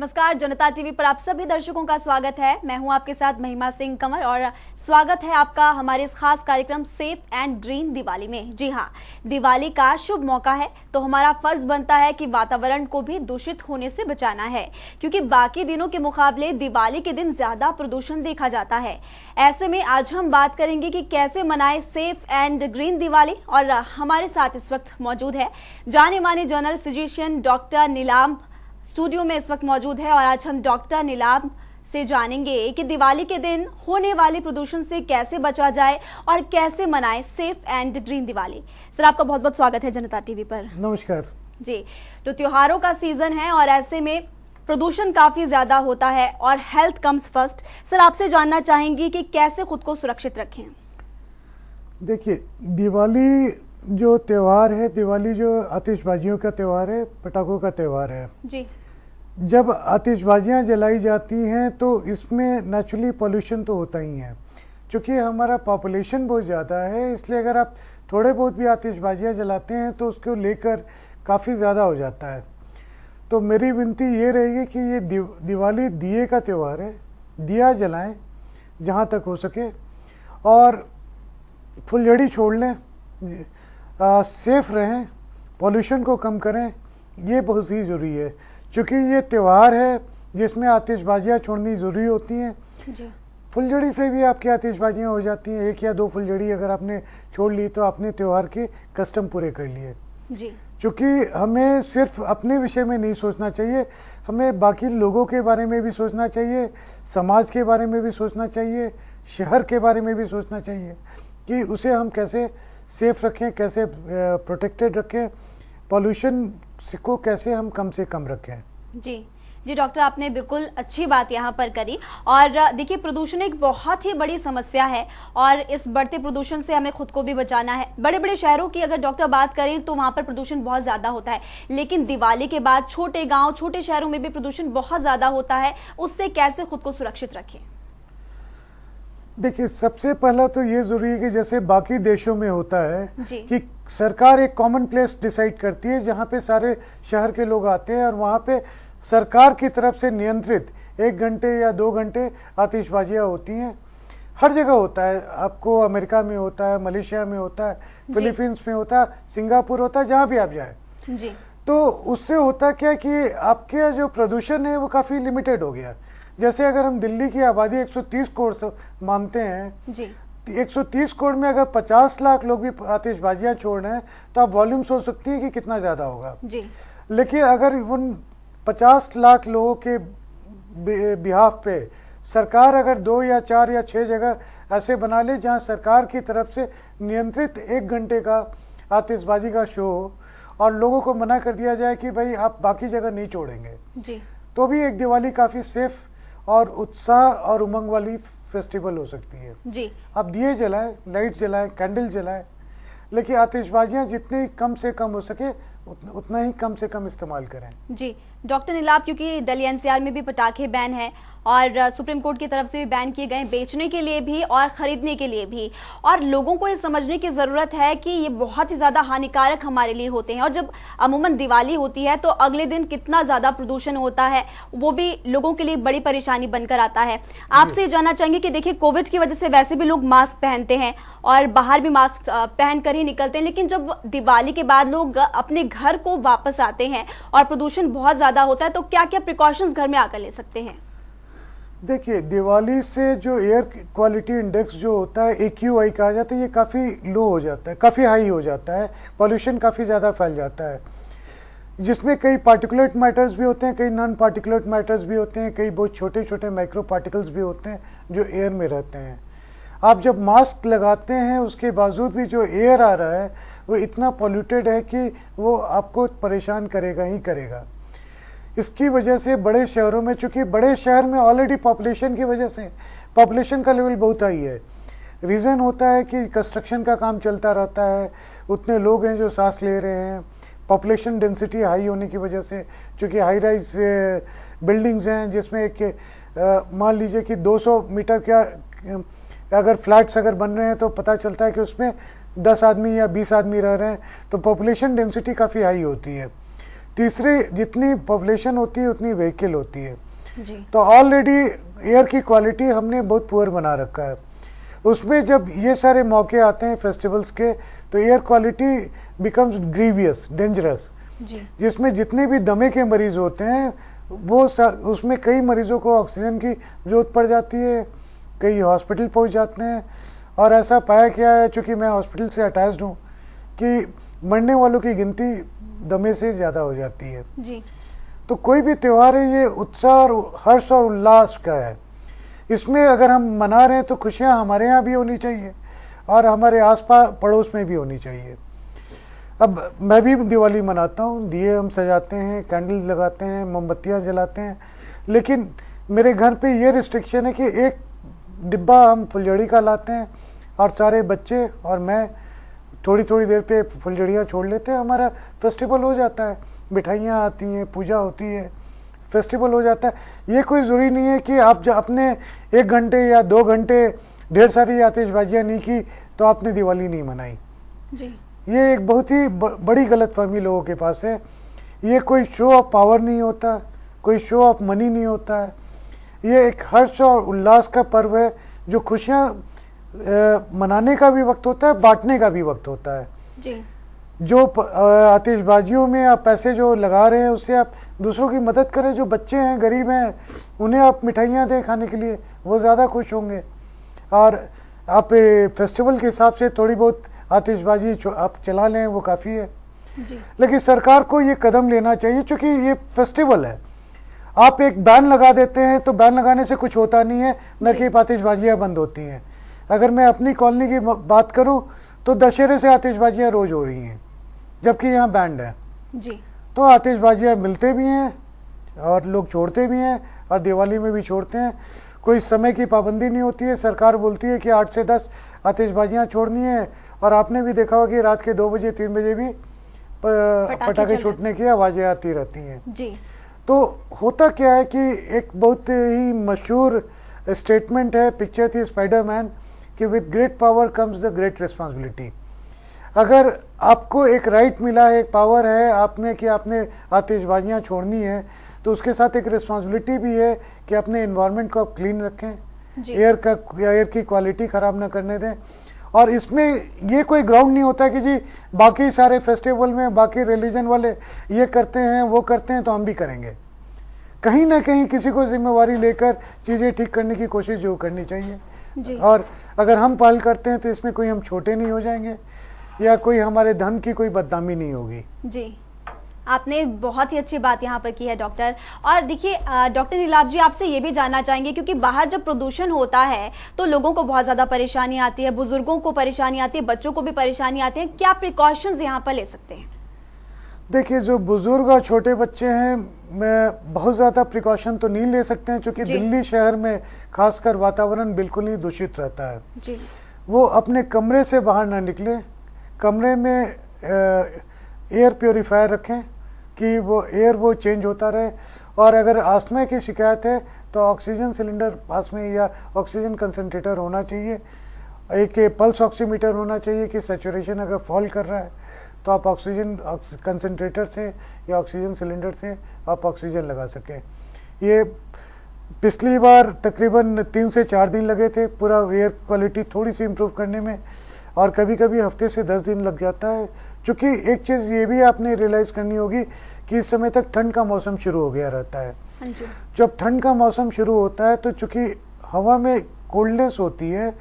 नमस्कार, जनता टीवी पर आप सभी दर्शकों का स्वागत है। मैं हूं आपके साथ महिमा सिंह कंवर और स्वागत है आपका हमारे इस खास कार्यक्रम सेफ एंड ग्रीन दिवाली में। जी हां, दिवाली का शुभ मौका है तो हमारा फर्ज बनता है कि वातावरण को भी दूषित होने से बचाना है, क्योंकि बाकी दिनों के मुकाबले दिवाली के दिन ज्यादा प्रदूषण देखा जाता है। ऐसे में आज हम बात करेंगे कि कैसे मनाएं सेफ एंड ग्रीन दिवाली। और हमारे साथ इस वक्त मौजूद है जाने माने जर्नल फिजिशियन डॉक्टर नीलाम स्टूडियो में इस वक्त मौजूद है। और आज हम डॉक्टर नीलाम से जानेंगे कि दिवाली के दिन होने वाले प्रदूषण से कैसे बचा जाए और कैसे मनाएं safe and green Diwali. Sir, आपका बहुत बहुत स्वागत है जनता टीवी पर। नमस्कार जी, तो त्योहारों का सीजन है और ऐसे में प्रदूषण काफी ज्यादा होता है और हेल्थ कम्स फर्स्ट। सर, आपसे जानना चाहेंगी कि कैसे खुद को सुरक्षित रखें। देखिए, दिवाली जो त्यौहार है, दिवाली जो आतिशबाजियों का त्यौहार है, पटाखों का त्यौहार है जी। जब आतिशबाजियां जलाई जाती हैं तो इसमें नेचुरली पोल्यूशन तो होता ही है। क्योंकि हमारा पॉपुलेशन बहुत ज़्यादा है, इसलिए अगर आप थोड़े बहुत भी आतिशबाजियां जलाते हैं तो उसको लेकर काफ़ी ज़्यादा हो जाता है। तो मेरी विनती ये रहेगी कि ये दिवाली दिए का त्यौहार है, दिया जलाएं जहाँ तक हो सके और फुलझड़ी छोड़ लें, सेफ रहें, पॉल्यूशन को कम करें, ये बहुत ही ज़रूरी है। क्योंकि ये त्यौहार है जिसमें आतिशबाजियाँ छोड़नी ज़रूरी होती हैं। फुलझड़ी से भी आपकी आतिशबाजियाँ हो जाती हैं, एक या दो फुलझड़ी अगर आपने छोड़ ली तो आपने त्यौहार के कस्टम पूरे कर लिए जी। क्योंकि हमें सिर्फ अपने विषय में नहीं सोचना चाहिए, हमें बाकी लोगों के बारे में भी सोचना चाहिए, समाज के बारे में भी सोचना चाहिए, शहर के बारे में भी सोचना चाहिए कि उसे हम कैसे सेफ रखें, कैसे प्रोटेक्टेड रखें, पॉल्यूशन को कैसे हम कम से कम रखें। जी जी डॉक्टर, आपने बिल्कुल अच्छी बात यहाँ पर करी। और देखिए, प्रदूषण एक बहुत ही बड़ी समस्या है और इस बढ़ते प्रदूषण से हमें खुद को भी बचाना है। बड़े बड़े शहरों की अगर डॉक्टर बात करें तो वहाँ पर प्रदूषण बहुत ज़्यादा होता है, लेकिन दिवाली के बाद छोटे गाँव, छोटे शहरों में भी प्रदूषण बहुत ज़्यादा होता है। उससे कैसे खुद को सुरक्षित रखें? देखिए, सबसे पहला तो ये ज़रूरी है कि जैसे बाकी देशों में होता है जी। कि सरकार एक कॉमन प्लेस डिसाइड करती है जहाँ पे सारे शहर के लोग आते हैं और वहाँ पे सरकार की तरफ से नियंत्रित 1 घंटे या 2 घंटे आतिशबाजियाँ होती हैं। हर जगह होता है, आपको अमेरिका में होता है, मलेशिया में होता है, फिलीपींस में होता है, सिंगापुर होता है, जहाँ भी आप जाए। जी। तो उससे होता क्या कि आपके जो प्रदूषण है वो काफ़ी लिमिटेड हो गया। जैसे अगर हम दिल्ली की आबादी 130 करोड़ से मानते हैं जी। 130 करोड़ में अगर 50 लाख लोग भी आतिशबाजियां छोड़ रहे हैं तो आप वॉल्यूम सोच सकती है कि कितना ज़्यादा होगा। जी। लेकिन अगर उन 50 लाख लोगों के बिहाफ पे सरकार अगर 2 या 4 या 6 जगह ऐसे बना ले जहां सरकार की तरफ से नियंत्रित 1 घंटे का आतिशबाजी का शो हो और लोगों को मना कर दिया जाए कि भाई आप बाकी जगह नहीं छोड़ेंगे, जी, तो भी एक दिवाली काफ़ी सेफ और उत्साह और उमंग वाली फेस्टिवल हो सकती है। जी। आप दिए जलाएं, लाइट जलाएं, कैंडल जलाएं, लेकिन आतिशबाजियां जितनी कम से कम हो सके उतना ही कम से कम इस्तेमाल करें। जी डॉक्टर नीलाम, क्योंकि दिल्ली एनसीआर में भी पटाखे बैन है और सुप्रीम कोर्ट की तरफ से भी बैन किए गए, बेचने के लिए भी और खरीदने के लिए भी। और लोगों को ये समझने की ज़रूरत है कि ये बहुत ही ज़्यादा हानिकारक हमारे लिए होते हैं। और जब अमूमन दिवाली होती है तो अगले दिन कितना ज़्यादा प्रदूषण होता है वो भी लोगों के लिए बड़ी परेशानी बनकर आता है। आपसे जानना चाहेंगे कि देखिए, कोविड की वजह से वैसे भी लोग मास्क पहनते हैं और बाहर भी मास्क पहन कर ही निकलते हैं, लेकिन जब दिवाली के बाद लोग अपने घर को वापस आते हैं और प्रदूषण बहुत ज़्यादा होता है तो क्या क्या प्रिकॉशंस घर में आकर ले सकते हैं? देखिए, दिवाली से जो एयर क्वालिटी इंडेक्स जो होता है AQI कहा जाता है, ये काफ़ी लो हो जाता है, काफ़ी हाई हो जाता है, पॉल्यूशन काफ़ी ज़्यादा फैल जाता है, जिसमें कई पार्टिकुलेट मैटर्स भी होते हैं, कई नॉन पार्टिकुलेट मैटर्स भी होते हैं, कई बहुत छोटे छोटे माइक्रो पार्टिकल्स भी होते हैं जो एयर में रहते हैं। आप जब मास्क लगाते हैं उसके बावजूद भी जो एयर आ रहा है वो इतना पॉल्यूटेड है कि वो आपको परेशान करेगा ही करेगा। इसकी वजह से बड़े शहरों में, चूँकि बड़े शहर में ऑलरेडी पॉपुलेशन की वजह से पॉपुलेशन का लेवल बहुत हाई है, रीज़न होता है कि कंस्ट्रक्शन का काम चलता रहता है, उतने लोग हैं जो सांस ले रहे हैं, पॉपुलेशन डेंसिटी हाई होने की वजह से, चूँकि हाई राइज बिल्डिंग्स हैं जिसमें एक मान लीजिए कि 200 मीटर का अगर फ्लैट्स अगर बन रहे हैं तो पता चलता है कि उसमें 10 आदमी या 20 आदमी रह रहे हैं, तो पॉपुलेशन डेंसिटी काफ़ी हाई होती है। तीसरी जितनी पॉपुलेशन होती है उतनी व्हीकल होती है। जी। तो ऑलरेडी एयर की क्वालिटी हमने बहुत पुअर बना रखा है। उसमें जब ये सारे मौके आते हैं फेस्टिवल्स के, तो air quality becomes grievous, dangerous, जिसमें जितने भी दमे के मरीज होते हैं वो उसमें कई मरीजों को ऑक्सीजन की जरूरत पड़ जाती है, कई हॉस्पिटल पहुंच जाते हैं। और ऐसा पाया गया है, चूँकि मैं हॉस्पिटल से अटैच्ड हूँ, कि मरने वालों की गिनती दमे से ज़्यादा हो जाती है। जी। तो कोई भी त्यौहार है ये उत्साह और हर्ष और उल्लास का है। इसमें अगर हम मना रहे हैं तो खुशियाँ हमारे यहाँ भी होनी चाहिए और हमारे आसपास पड़ोस में भी होनी चाहिए। अब मैं भी दिवाली मनाता हूँ, दिए हम सजाते हैं, कैंडल लगाते हैं, मोमबत्तियाँ जलाते हैं, लेकिन मेरे घर पे ये रिस्ट्रिक्शन है कि एक डिब्बा हम फुलझड़ी का लाते हैं और सारे बच्चे और मैं थोड़ी थोड़ी देर पे फुलझड़ियाँ छोड़ लेते हैं, हमारा फेस्टिवल हो जाता है। मिठाइयाँ आती हैं, पूजा होती है, फेस्टिवल हो जाता है। ये कोई ज़रूरी नहीं है कि आप जब अपने 1 घंटे या 2 घंटे ढेर सारी आतिशबाजियाँ नहीं की तो आपने दिवाली नहीं मनाई। जी। ये एक बहुत ही बड़ी गलतफहमी लोगों के पास है। ये कोई शो ऑफ पावर नहीं होता, कोई शो ऑफ मनी नहीं होता है। ये एक हर्ष और उल्लास का पर्व है, जो खुशियाँ मनाने का भी वक्त होता है, बांटने का भी वक्त होता है। जी। जो आतिशबाजियों में आप पैसे जो लगा रहे हैं उससे आप दूसरों की मदद करें। जो बच्चे हैं, गरीब हैं, उन्हें आप मिठाइयाँ दें खाने के लिए, वो ज़्यादा खुश होंगे। और आप फेस्टिवल के हिसाब से थोड़ी बहुत आतिशबाजी आप चला लें, वो काफ़ी है। जी। लेकिन सरकार को ये कदम लेना चाहिए, क्योंकि ये फेस्टिवल है। आप एक बैन लगा देते हैं तो बैन लगाने से कुछ होता नहीं है, न कि आतिशबाजियाँ बंद होती हैं। अगर मैं अपनी कॉलोनी की बात करूं तो दशहरे से आतिशबाजियाँ रोज़ हो रही हैं, जबकि यहाँ बैंड है। जी। तो आतिशबाजियाँ मिलते भी हैं और लोग छोड़ते भी हैं, और दिवाली में भी छोड़ते हैं। कोई समय की पाबंदी नहीं होती है। सरकार बोलती है कि 8 से 10 आतिशबाजियाँ छोड़नी है, और आपने भी देखा होगा कि रात के 2 बजे 3 बजे भी पटाखे छूटने की आवाज़ें आती रहती हैं। जी। तो होता क्या है कि एक बहुत ही मशहूर स्टेटमेंट है, पिक्चर थी स्पाइडरमैन, कि with great power comes the great responsibility. अगर आपको एक राइट मिला है, एक पावर है आप में कि आपने आतिशबाजियाँ छोड़नी है, तो उसके साथ एक रिस्पॉन्सिबिलिटी भी है कि अपने इन्वायरमेंट को आप क्लीन रखें, एयर की क्वालिटी ख़राब ना करने दें। और इसमें ये कोई ग्राउंड नहीं होता कि जी बाकी सारे फेस्टिवल में बाकी रिलीजन वाले ये करते हैं, वो करते हैं, तो हम भी करेंगे। कहीं ना कहीं किसी को जिम्मेवारी लेकर चीज़ें ठीक करने की कोशिश जो करनी चाहिए। जी। और अगर हम पहल करते हैं तो इसमें कोई हम छोटे नहीं हो जाएंगे, या कोई हमारे धन की कोई बदनामी नहीं होगी। जी, आपने बहुत ही अच्छी बात यहाँ पर की है डॉक्टर। और देखिए डॉक्टर नीलाभ जी, आपसे ये भी जानना चाहेंगे, क्योंकि बाहर जब प्रदूषण होता है तो लोगों को बहुत ज़्यादा परेशानी आती है, बुजुर्गों को परेशानी आती है, बच्चों को भी परेशानी आती है। क्या प्रिकॉशंस यहाँ पर ले सकते हैं? देखिए, जो बुजुर्ग और छोटे बच्चे हैं, मैं बहुत ज़्यादा प्रिकॉशन तो नहीं ले सकते हैं, क्योंकि दिल्ली शहर में खासकर वातावरण बिल्कुल ही दूषित रहता है। जी। वो अपने कमरे से बाहर ना निकले, कमरे में एयर प्योरीफायर रखें कि वो एयर वो चेंज होता रहे। और अगर आस्थमा की शिकायत है तो ऑक्सीजन सिलेंडर पास में या ऑक्सीजन कंसनट्रेटर होना चाहिए, एक पल्स ऑक्सीमीटर होना चाहिए कि सैचुरेशन अगर फॉल कर रहा है तो आप ऑक्सीजन कंसनट्रेटर से या ऑक्सीजन सिलेंडर से आप ऑक्सीजन लगा सकें। ये पिछली बार तकरीबन 3 से 4 दिन लगे थे पूरा एयर क्वालिटी थोड़ी सी इम्प्रूव करने में, और कभी कभी हफ्ते से 10 दिन लग जाता है। क्योंकि एक चीज़ ये भी आपने रियलाइज़ करनी होगी कि इस समय तक ठंड का मौसम शुरू हो गया रहता है। जब ठंड का मौसम शुरू होता है तो चूँकि हवा में कोल्डनेस होती है,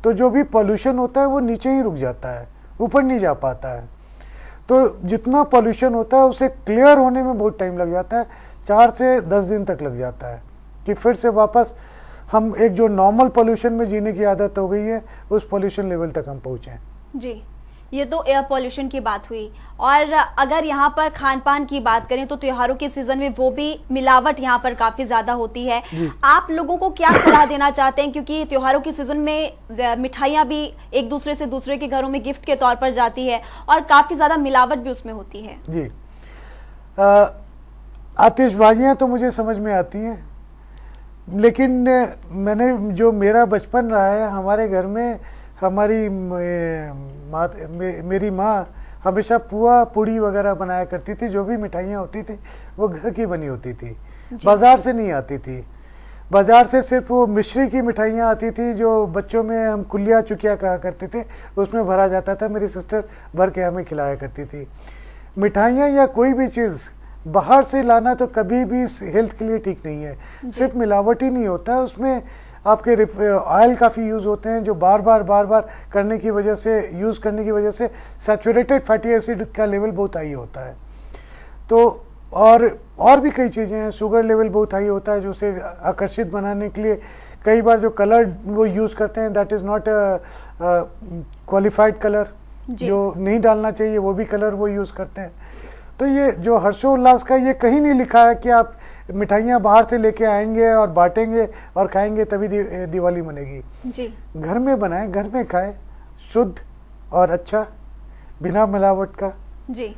तो जो भी पॉल्यूशन होता है वो नीचे ही रुक जाता है, ऊपर नहीं जा पाता है। तो जितना पॉल्यूशन होता है उसे क्लियर होने में बहुत टाइम लग जाता है, 4 से 10 दिन तक लग जाता है कि फिर से वापस हम एक जो नॉर्मल पॉल्यूशन में जीने की आदत हो गई है उस पॉल्यूशन लेवल तक हम पहुँचें। जी, ये तो एयर पॉल्यूशन की बात हुई। और अगर यहाँ पर खान पान की बात करें तो त्योहारों के सीजन में वो भी मिलावट यहाँ पर काफी ज्यादा होती है। आप लोगों को क्या सलाह देना चाहते हैं, क्योंकि त्योहारों के सीजन में मिठाइयाँ भी एक दूसरे से दूसरे के घरों में गिफ्ट के तौर पर जाती है और काफी ज्यादा मिलावट भी उसमें होती है। जी, आतिशबाजियाँ तो मुझे समझ में आती हैं, लेकिन मैंने जो मेरा बचपन रहा है, हमारे घर में हमारी मेरी माँ हमेशा पुआ पूड़ी वगैरह बनाया करती थी। जो भी मिठाइयाँ होती थी वो घर की बनी होती थी, बाजार से नहीं आती थी। बाजार से सिर्फ वो मिश्री की मिठाइयाँ आती थी जो बच्चों में हम कुलिया चुकिया कहा करते थे, उसमें भरा जाता था। मेरी सिस्टर भर के हमें खिलाया करती थी। मिठाइयाँ या कोई भी चीज़ बाहर से लाना तो कभी भी हेल्थ के लिए ठीक नहीं है। सिर्फ मिलावट ही नहीं होता है, उसमें आपके ऑयल काफ़ी यूज़ होते हैं जो बार बार करने की वजह से, यूज़ करने की वजह से सैचुरेटेड फैटी एसिड का लेवल बहुत हाई होता है। तो और भी कई चीज़ें हैं, शुगर लेवल बहुत हाई होता है जो उसे आकर्षित बनाने के लिए कई बार जो कलर वो यूज़ करते हैं that is not qualified colour, जो नहीं डालना चाहिए वो भी कलर वो यूज़ करते हैं। तो ये जो हर्षोल्लास का, ये कहीं नहीं लिखा है कि आप मिठाइयाँ बाहर से लेके आएंगे और बांटेंगे और खाएंगे तभी दिवाली मनेगी। जी, घर में बनाएं, घर में खाएं, शुद्ध और अच्छा, बिना मिलावट का। जी,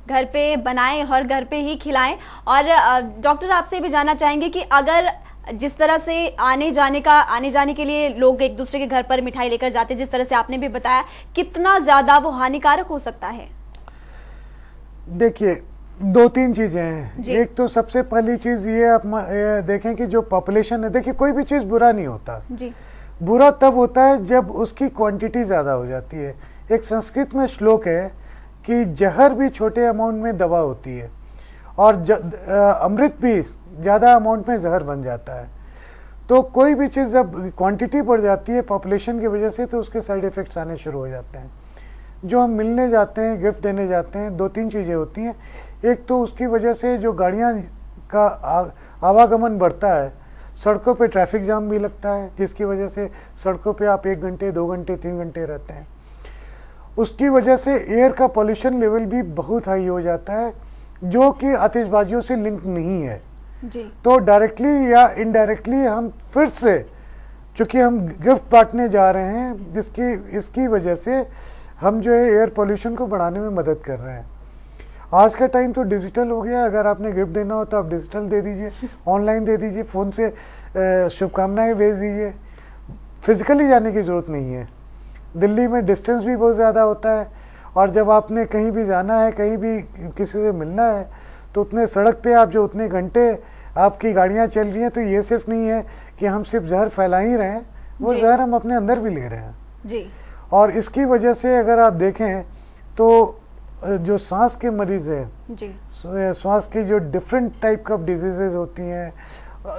घर पे बनाएं और घर पे ही खिलाएं। और डॉक्टर आपसे भी जानना चाहेंगे कि अगर जिस तरह से आने जाने के लिए लोग एक दूसरे के घर पर मिठाई लेकर जाते हैं, जिस तरह से आपने भी बताया, कितना ज्यादा वो हानिकारक हो सकता है? देखिए, दो तीन चीजें हैं। एक तो सबसे पहली चीज ये आप देखें कि जो पॉपुलेशन है, देखिए कोई भी चीज बुरा नहीं होता जी। बुरा तब होता है जब उसकी क्वांटिटी ज्यादा हो जाती है। एक संस्कृत में श्लोक है कि जहर भी छोटे अमाउंट में दवा होती है और अमृत भी ज़्यादा अमाउंट में जहर बन जाता है। तो कोई भी चीज़ जब क्वांटिटी बढ़ जाती है पॉपुलेशन की वजह से तो उसके साइड इफ़ेक्ट्स आने शुरू हो जाते हैं। जो हम मिलने जाते हैं, गिफ्ट देने जाते हैं, दो तीन चीज़ें होती हैं। एक तो उसकी वजह से जो गाड़ियाँ का आवागमन बढ़ता है, सड़कों पे ट्रैफिक जाम भी लगता है जिसकी वजह से सड़कों पे आप 1 घंटे 2 घंटे 3 घंटे रहते हैं। उसकी वजह से एयर का पॉल्यूशन लेवल भी बहुत हाई हो जाता है जो कि आतिशबाजियों से लिंक नहीं है जी। तो डायरेक्टली या इनडायरेक्टली हम फिर से, चूँकि हम गिफ्ट बांटने जा रहे हैं, इसकी वजह से हम जो है एयर पॉल्यूशन को बढ़ाने में मदद कर रहे हैं। आज का टाइम तो डिजिटल हो गया, अगर आपने गिफ्ट देना हो तो आप डिजिटल दे दीजिए, ऑनलाइन दे दीजिए, फ़ोन से शुभकामनाएं भेज दीजिए, फिजिकली जाने की ज़रूरत नहीं है। दिल्ली में डिस्टेंस भी बहुत ज़्यादा होता है और जब आपने कहीं भी जाना है, कहीं भी किसी से मिलना है, तो उतने सड़क पे आप जो उतने घंटे आपकी गाड़ियाँ चल रही हैं, तो ये सिर्फ नहीं है कि हम सिर्फ जहर फैला ही रहे हैं, वो जहर हम अपने अंदर भी ले रहे हैं जी। और इसकी वजह से अगर आप देखें तो जो सांस के मरीज़ हैं जी, सांस की जो डिफरेंट टाइप ऑफ डिजीजेज होती हैं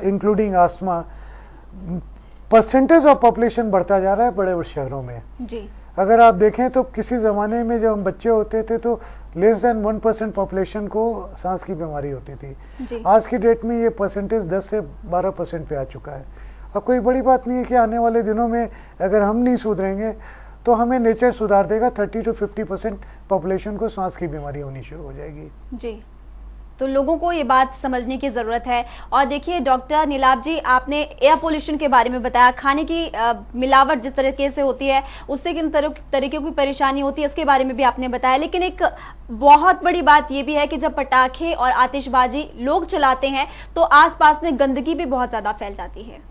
including asthma, percentage of population बढ़ता जा रहा है बड़े बड़े शहरों में जी। अगर आप देखें तो किसी ज़माने में जब हम बच्चे होते थे तो लेस दैन 1% पॉपुलेशन को सांस की बीमारी होती थी जी। आज की डेट में ये परसेंटेज 10 से 12% पे आ चुका है। अब कोई बड़ी बात नहीं है कि आने वाले दिनों में अगर हम नहीं सुधरेंगे तो हमें नेचर सुधार देगा, 30 to 50% पॉपुलेशन को सांस की बीमारी होनी शुरू हो जाएगी जी। तो लोगों को ये बात समझने की ज़रूरत है। और देखिए डॉक्टर नीलाभ जी, आपने एयर पोल्यूशन के बारे में बताया, खाने की मिलावट जिस तरीके से होती है उससे किन तरीके की परेशानी होती है इसके बारे में भी आपने बताया। लेकिन एक बहुत बड़ी बात ये भी है कि जब पटाखे और आतिशबाजी लोग चलाते हैं तो आसपास में गंदगी भी बहुत ज़्यादा फैल जाती है।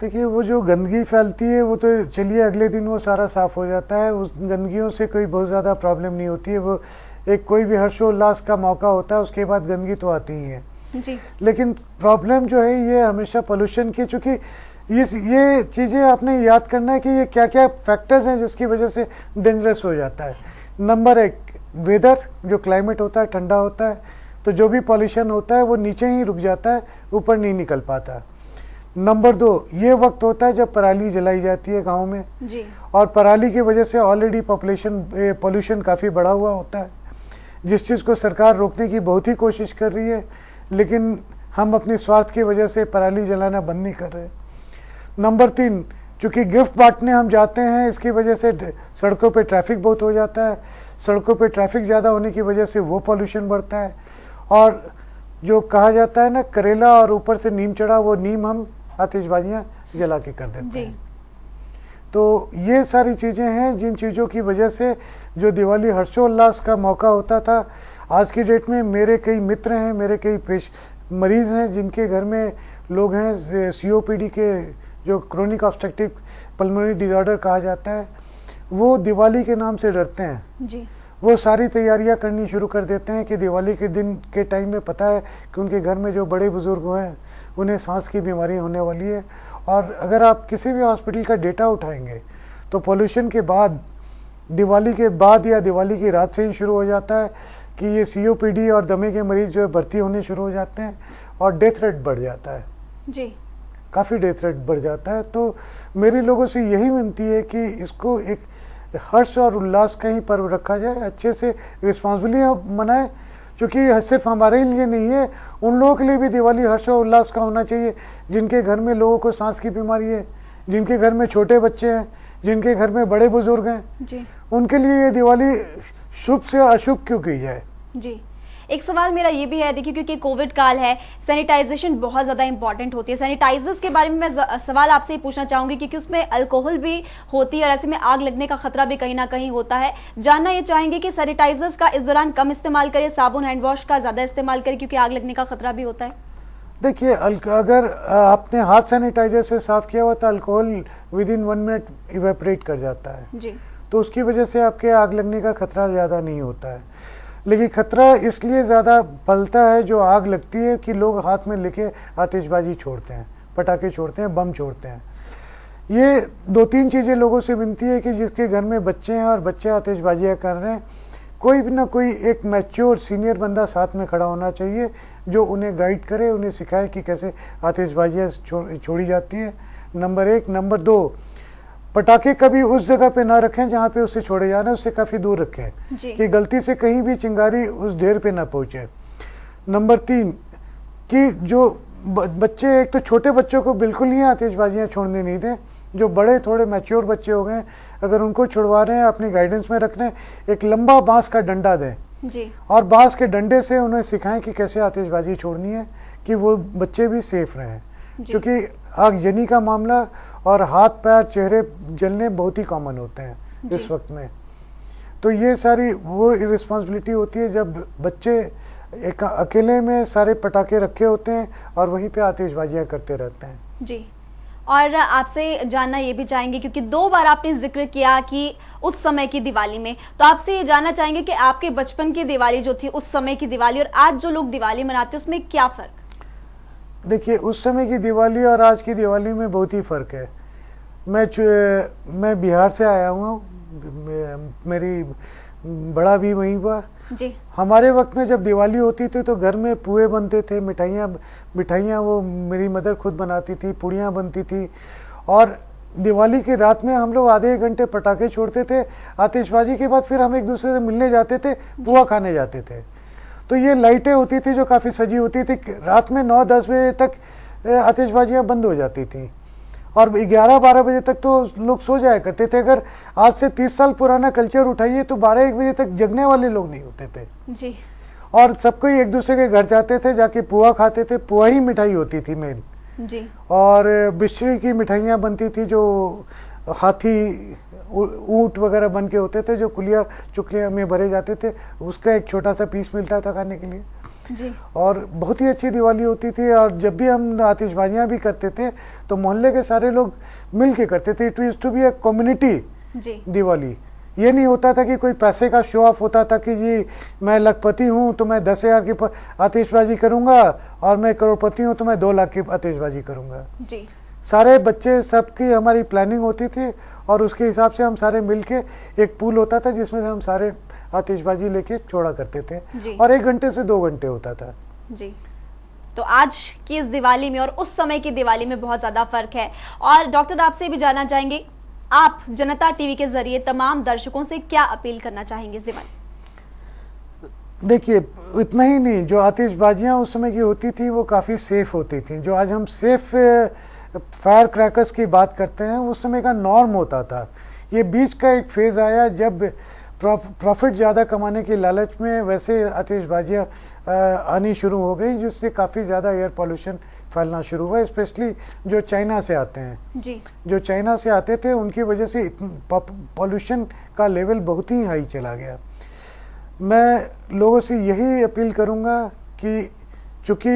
देखिए, वो जो गंदगी फैलती है वो तो चलिए अगले दिन वो सारा साफ़ हो जाता है, उस गंदगियों से कोई बहुत ज़्यादा प्रॉब्लम नहीं होती है। वो एक कोई भी हर्षोल्लास का मौका होता है, उसके बाद गंदगी तो आती ही है जी। लेकिन प्रॉब्लम जो है ये हमेशा पोल्यूशन की, चूँकि ये चीज़ें आपने याद करना है कि ये क्या क्या फैक्टर्स हैं जिसकी वजह से डेंजरस हो जाता है। नंबर 1, वेदर, जो क्लाइमेट होता है ठंडा होता है तो जो भी पॉल्यूशन होता है वो नीचे ही रुक जाता है, ऊपर नहीं निकल पाता। नंबर 2, ये वक्त होता है जब पराली जलाई जाती है गाँव में जी। और पराली की वजह से ऑलरेडी पॉल्यूशन काफ़ी बढ़ा हुआ होता है, जिस चीज़ को सरकार रोकने की बहुत ही कोशिश कर रही है, लेकिन हम अपनी स्वार्थ की वजह से पराली जलाना बंद नहीं कर रहे। नंबर 3, चूँकि गिफ्ट बांटने हम जाते हैं, इसकी वजह से सड़कों पे ट्रैफिक बहुत हो जाता है, सड़कों पे ट्रैफिक ज़्यादा होने की वजह से वो पॉल्यूशन बढ़ता है। और जो कहा जाता है ना, करेला और ऊपर से नीम चढ़ा, वो नीम हम आतिशबाजियाँ जला के कर देते हैं। तो ये सारी चीज़ें हैं जिन चीज़ों की वजह से जो दिवाली हर्षोल्लास का मौका होता था, आज की डेट में मेरे कई मित्र हैं, मेरे कई मरीज़ हैं जिनके घर में लोग हैं COPD के, जो क्रोनिक ऑब्स्ट्रक्टिव पल्मोनरी डिसऑर्डर कहा जाता है, वो दिवाली के नाम से डरते हैं। जी। वो सारी तैयारियां करनी शुरू कर देते हैं कि दिवाली के दिन के टाइम में पता है कि उनके घर में जो बड़े बुजुर्ग हैं उन्हें सांस की बीमारी होने वाली है। और अगर आप किसी भी हॉस्पिटल का डेटा उठाएंगे तो पोल्यूशन के बाद, दिवाली के बाद या दिवाली की रात से ही शुरू हो जाता है कि ये COPD और दमे के मरीज जो है भर्ती होने शुरू हो जाते हैं और डेथ रेट बढ़ जाता है जी। काफ़ी डेथ रेट बढ़ जाता है। तो मेरी लोगों से यही विनती है कि इसको एक हर्ष और उल्लास का ही पर्व रखा जाए, अच्छे से रिस्पॉन्सिबली मनाएं, क्योंकि सिर्फ हमारे लिए नहीं है, उन लोगों के लिए भी दिवाली हर्ष और उल्लास का होना चाहिए जिनके घर में लोगों को सांस की बीमारी है, जिनके घर में छोटे बच्चे हैं, जिनके घर में बड़े बुजुर्ग हैं जी। उनके लिए ये दिवाली शुभ से अशुभ क्यों की जाए। जी। एक सवाल मेरा ये भी है, देखिए क्योंकि कोविड काल है, सैनिटाइजेशन बहुत ज़्यादा इंपॉर्टेंट होती है। सैनिटाइजर्स के बारे में मैं सवाल आपसे पूछना चाहूंगी क्योंकि उसमें अल्कोहल भी होती है और ऐसे में आग लगने का खतरा भी कहीं ना कहीं होता है। जानना ये चाहेंगे कि सैनिटाइजर्स का इस दौरान कम इस्तेमाल करें, साबुन हैंड वॉश का ज़्यादा इस्तेमाल करें क्योंकि आग लगने का खतरा भी होता है। देखिए, अगर आपने हाथ सैनिटाइजर से साफ किया हुआ तो अल्कोहल विदिन 1 मिनट इवेपरेट कर जाता है जी। तो उसकी वजह से आपके आग लगने का खतरा ज़्यादा नहीं होता है। लेकिन खतरा इसलिए ज़्यादा पलता है जो आग लगती है कि लोग हाथ में लेके आतिशबाजी छोड़ते हैं, पटाखे छोड़ते हैं, बम छोड़ते हैं। ये 2-3 चीज़ें लोगों से विनती है कि जिसके घर में बच्चे हैं और बच्चे आतिशबाजियाँ कर रहे हैं, कोई भी ना कोई एक मैच्योर सीनियर बंदा साथ में खड़ा होना चाहिए जो उन्हें गाइड करे, उन्हें सिखाए कि कैसे आतिशबाजियाँ छोड़ी जाती हैं। नंबर 1। नंबर 2, पटाखे कभी उस जगह पे ना रखें जहाँ पे उससे छोड़े जा रहे हैं, उससे काफ़ी दूर रखें कि गलती से कहीं भी चिंगारी उस ढेर पे ना पहुँचे। नंबर 3 कि जो बच्चे, एक तो छोटे बच्चों को बिल्कुल ही आतिशबाजियाँ छोड़ने नहीं दें, जो बड़े थोड़े मैच्योर बच्चे हो गए अगर उनको छुड़वा रहे हैं अपनी गाइडेंस में रख रहे हैं, एक लंबा बांस का डंडा दें जी। और बांस के डंडे से उन्हें सिखाएं कि कैसे आतिशबाजी छोड़नी है कि वो बच्चे भी सेफ रहें, क्योंकि आगजनी का मामला और हाथ पैर चेहरे जलने बहुत ही कॉमन होते हैं इस वक्त में। तो ये सारी वो रिस्पॉन्सिबिलिटी होती है जब बच्चे एक अकेले में सारे पटाखे रखे होते हैं और वहीं पे आतिशबाजियाँ करते रहते हैं। जी। और आपसे जानना ये भी चाहेंगे क्योंकि 2 बार आपने जिक्र किया कि उस समय की दिवाली में, तो आपसे ये जानना चाहेंगे कि आपके बचपन की दिवाली जो थी, उस समय की दिवाली और आज जो लोग दिवाली मनाते हैं उसमें क्या फ़र्क? देखिए, उस समय की दिवाली और आज की दिवाली में बहुत ही फ़र्क है। मैं बिहार से आया हूँ, मेरी बड़ा भी वहीं हुआ जी। हमारे वक्त में जब दिवाली होती थी तो घर में पुए बनते थे, मिठाइयाँ वो मेरी मदर खुद बनाती थी, पुड़ियाँ बनती थी और दिवाली की रात में हम लोग आधे 1 घंटे पटाखे छोड़ते थे। आतिशबाजी के बाद फिर हम एक दूसरे से मिलने जाते थे, पुआ खाने जाते थे। तो ये लाइटें होती थी जो काफ़ी सजी होती थी, रात में 9-10 बजे तक आतिशबाजियाँ बंद हो जाती थी और 11-12 बजे तक तो लोग सो जाया करते थे। अगर आज से 30 साल पुराना कल्चर उठाइए तो 12-1 बजे तक जगने वाले लोग नहीं होते थे जी। और सबको एक दूसरे के घर जाते थे, जाके पुआ खाते थे। पुआ ही मिठाई होती थी मेन जी। और बिस्ट्री की मिठाइयाँ बनती थी जो हाथी ऊँट वगैरह बन के होते थे, जो कुलिया चुकलिया में भरे जाते थे, उसका एक छोटा सा पीस मिलता था खाने के लिए जी। और बहुत ही अच्छी दिवाली होती थी। और जब भी हम आतिशबाजियाँ भी करते थे तो मोहल्ले के सारे लोग मिल के करते थे। It used to be a community Diwali. ये नहीं होता था कि कोई पैसे का शो ऑफ होता था कि जी मैं लखपति हूँ तो मैं 10,000 की आतिशबाजी करूँगा और मैं करोड़पति हूँ तो मैं 2 लाख की आतिशबाजी करूँगा जी। सारे बच्चे, सबकी हमारी प्लानिंग होती थी और उसके हिसाब से हम सारे मिलके, एक पूल होता था जिसमें से हम सारे आतिशबाजी लेके छोड़ा करते थे और 1 घंटे से 2 घंटे होता था जी। तो आज की इस दिवाली में और उस समय की दिवाली में बहुत ज्यादा फर्क है। और डॉक्टर, आपसे भी जानना चाहेंगे, आप जनता टीवी के जरिए तमाम दर्शकों से क्या अपील करना चाहेंगे इस दिवाली? देखिए, इतना ही नहीं, जो आतिशबाजियाँ उस समय की होती थी वो काफ़ी सेफ होती थी। जो आज हम सेफ फायर क्रैकर्स की बात करते हैं, उस समय का नॉर्म होता था। ये बीच का एक फेज़ आया जब प्रॉफिट ज़्यादा कमाने की लालच में वैसे आतिशबाजियाँ आनी शुरू हो गई, जिससे काफ़ी ज़्यादा एयर पॉल्यूशन फैलना शुरू हुआ, स्पेशली जो चाइना से आते हैं जी। जो चाइना से आते थे उनकी वजह से पॉल्यूशन का लेवल बहुत ही हाई चला गया। मैं लोगों से यही अपील करूँगा कि चूँकि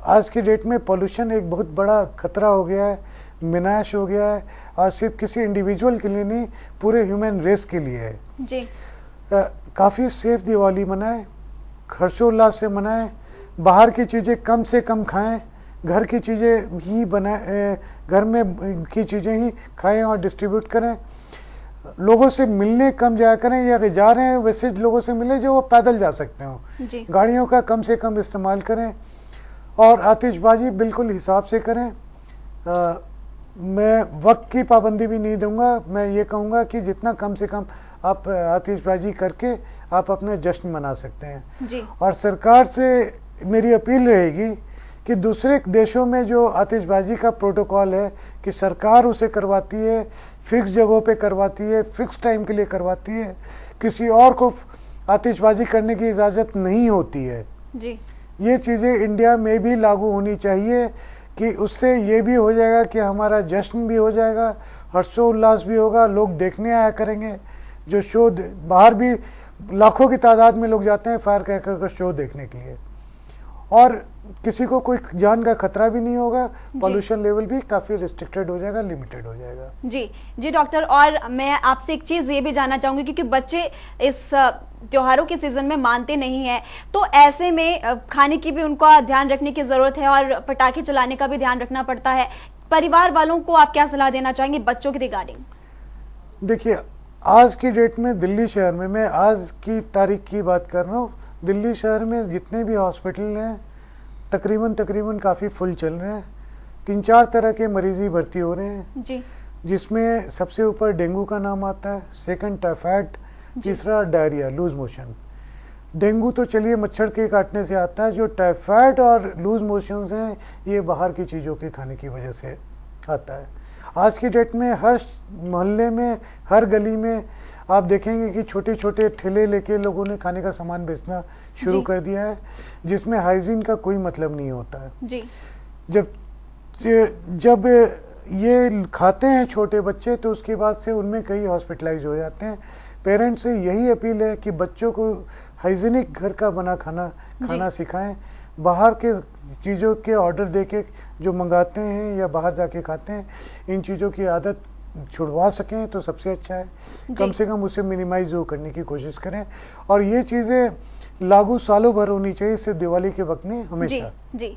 आज की डेट में पॉल्यूशन एक बहुत बड़ा खतरा हो गया है, विनाश हो गया है और सिर्फ किसी इंडिविजुअल के लिए नहीं, पूरे ह्यूमन रेस के लिए है जी। काफ़ी सेफ दिवाली मनाएं, हर्षोल्लास से मनाएं, बाहर की चीज़ें कम से कम खाएं, घर की चीज़ें ही बनाएं, घर में की चीज़ें ही खाएं और डिस्ट्रीब्यूट करें। लोगों से मिलने कम जाया करें, या अगर जा रहे हैं वैसे लोगों से मिलें जो वो पैदल जा सकते हो। गाड़ियों का कम से कम इस्तेमाल करें और आतिशबाजी बिल्कुल हिसाब से करें। मैं वक्त की पाबंदी भी नहीं दूंगा, मैं ये कहूँगा कि जितना कम से कम आप आतिशबाजी करके आप अपने जश्न मना सकते हैं जी। और सरकार से मेरी अपील रहेगी कि दूसरे देशों में जो आतिशबाजी का प्रोटोकॉल है कि सरकार उसे करवाती है, फिक्स जगहों पे करवाती है, फिक्स टाइम के लिए करवाती है, किसी और को आतिशबाजी करने की इजाज़त नहीं होती है जी। ये चीज़ें इंडिया में भी लागू होनी चाहिए कि उससे ये भी हो जाएगा कि हमारा जश्न भी हो जाएगा, हर्षोल्लास भी होगा, लोग देखने आया करेंगे। जो शो बाहर भी लाखों की तादाद में लोग जाते हैं फायर क्रैकर का शो देखने के लिए, और किसी को कोई जान का खतरा भी नहीं होगा। पॉल्यूशन लेवल भी काफ़ी रिस्ट्रिक्टेड हो जाएगा, लिमिटेड हो जाएगा। जी जी डॉक्टर, और मैं आपसे एक चीज़ ये भी जानना चाहूँगी, क्योंकि बच्चे इस त्योहारों के सीजन में मानते नहीं हैं, तो ऐसे में खाने की भी उनका ध्यान रखने की ज़रूरत है और पटाखे चलाने का भी ध्यान रखना पड़ता है। परिवार वालों को आप क्या सलाह देना चाहेंगे बच्चों के रिगार्डिंग? देखिए, आज की डेट में दिल्ली शहर में, मैं आज की तारीख की बात कर रहा हूँ, दिल्ली शहर में जितने भी हॉस्पिटल हैं तकरीबन काफ़ी फुल चल रहे हैं। 3-4 तरह के मरीज ही भर्ती हो रहे हैं जी। जिसमें सबसे ऊपर डेंगू का नाम आता है, सेकंड टाइफाइड, तीसरा डायरिया, लूज मोशन। डेंगू तो चलिए मच्छर के काटने से आता है, जो टाइफाइड और लूज मोशंस हैं ये बाहर की चीज़ों के खाने की वजह से आता है। आज की डेट में हर मोहल्ले में, हर गली में आप देखेंगे कि छोटे छोटे ठेले लेके लोगों ने खाने का सामान बेचना शुरू कर दिया है, जिसमें हाइजीन का कोई मतलब नहीं होता है जी। जब ये खाते हैं छोटे बच्चे तो उसके बाद से उनमें कई हॉस्पिटलाइज हो जाते हैं। पेरेंट्स से यही अपील है कि बच्चों को हाइजीनिक घर का बना खाना सिखाएं। बाहर के चीज़ों के ऑर्डर देके जो मंगाते हैं या बाहर जाके खाते हैं, इन चीज़ों की आदत छुड़वा सकें तो सबसे अच्छा है। कम से कम उसे मिनिमाइज करने की कोशिश करें, और ये चीज़ें लागू सालों भर होनी चाहिए, सिर्फ दिवाली के वक्त नहीं, हमेशा। जी।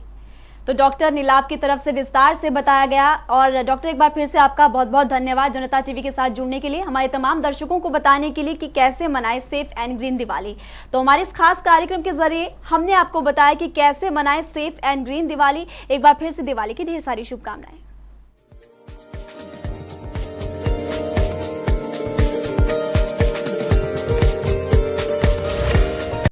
तो डॉक्टर नीलाभ की तरफ से विस्तार से बताया गया, और डॉक्टर एक बार फिर से आपका बहुत बहुत धन्यवाद जनता टीवी के साथ जुड़ने के लिए, हमारे तमाम दर्शकों को बताने के लिए कि कैसे मनाएं सेफ एंड ग्रीन दिवाली। तो हमारे इस खास कार्यक्रम के जरिए हमने आपको बताया कि कैसे मनाएं सेफ एंड ग्रीन दिवाली। एक बार फिर से दिवाली की ढेर सारी शुभकामनाएं।